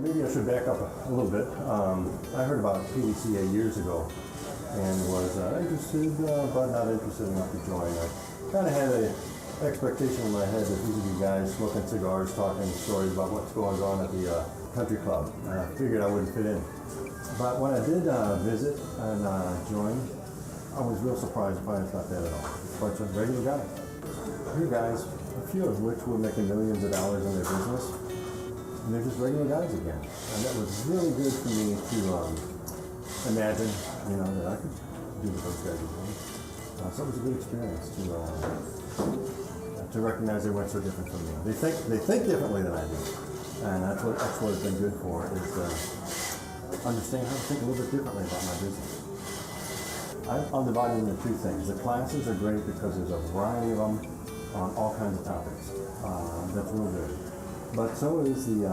Maybe I should back up a little bit. I heard about PDCA years ago and was interested, but not interested enough to join. I kind of had an expectation in my head that these would be guys smoking cigars, talking stories about what's going on at the country club. And I figured I wouldn't fit in. But when I did visit and join, I was real surprised to find it's not that at all. It's a bunch of regular guys. Here guys, a few of which were making millions of dollars in their business. And they're just regular guys again. And that was really good for me to imagine, that I could do what those guys are doing. So it was a good experience to recognize they weren't so different from me. They think differently than I do. And that's what it's been good for, is understand how to think a little bit differently about my business. I'm divided into two things. The classes are great because there's a variety of them on all kinds of topics. That's real good. But so is the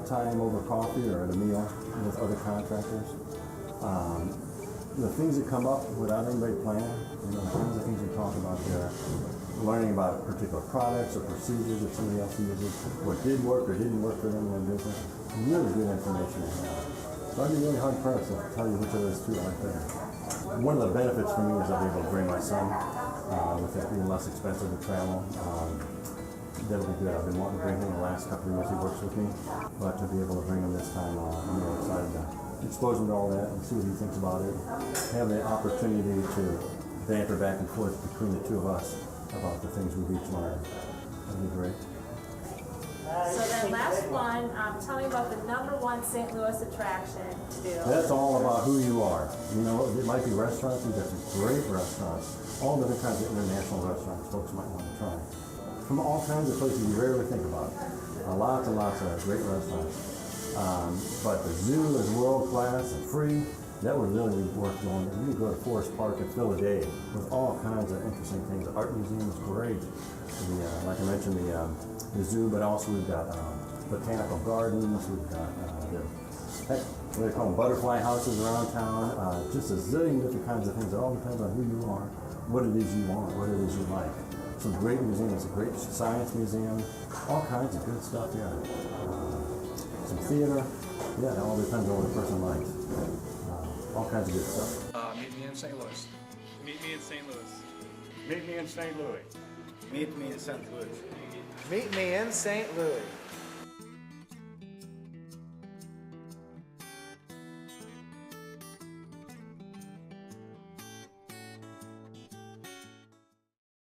time over coffee or at a meal with other contractors. The things that come up without anybody planning, the kinds of things we talk about there, learning about particular products or procedures that somebody else uses, what did work or didn't work for them in their business, really good information to have. So I'd be really hard pressed to tell you which of those two I like better. One of the benefits for me is I'll be able to bring my son, with it being less expensive to travel. That'll be good. I've been wanting to bring him the last couple of years he works with me, but to be able to bring him this time, I'm really excited to expose him to all that and see what he thinks about it. Have the opportunity to banter back and forth between the two of us about the things we've each learned. That'd be great. So then last one, tell me about the #1 St. Louis attraction to do. That's all about who you are. It might be restaurants. We've got some great restaurants. All different kinds of international restaurants folks might want to try. From all kinds of places you rarely think about. Lots and lots of great restaurants. But the zoo is world class and free. That would really be worth going. You could go to Forest Park and fill a day with all kinds of interesting things. The art museum is great. Like I mentioned, the zoo, but also we've got botanical gardens. We've got what do they call them, butterfly houses around town. Just a zillion different kinds of things. It all depends on who you are, what it is you want, what it is you like. Some great museums, a great science museum, all kinds of good stuff here. Some theater. Yeah, it all depends on what a person likes. All kinds of good stuff. Meet me in St. Louis. Meet me in St. Louis. Meet me in St. Louis. Meet me in St. Louis. Meet me in St. Louis.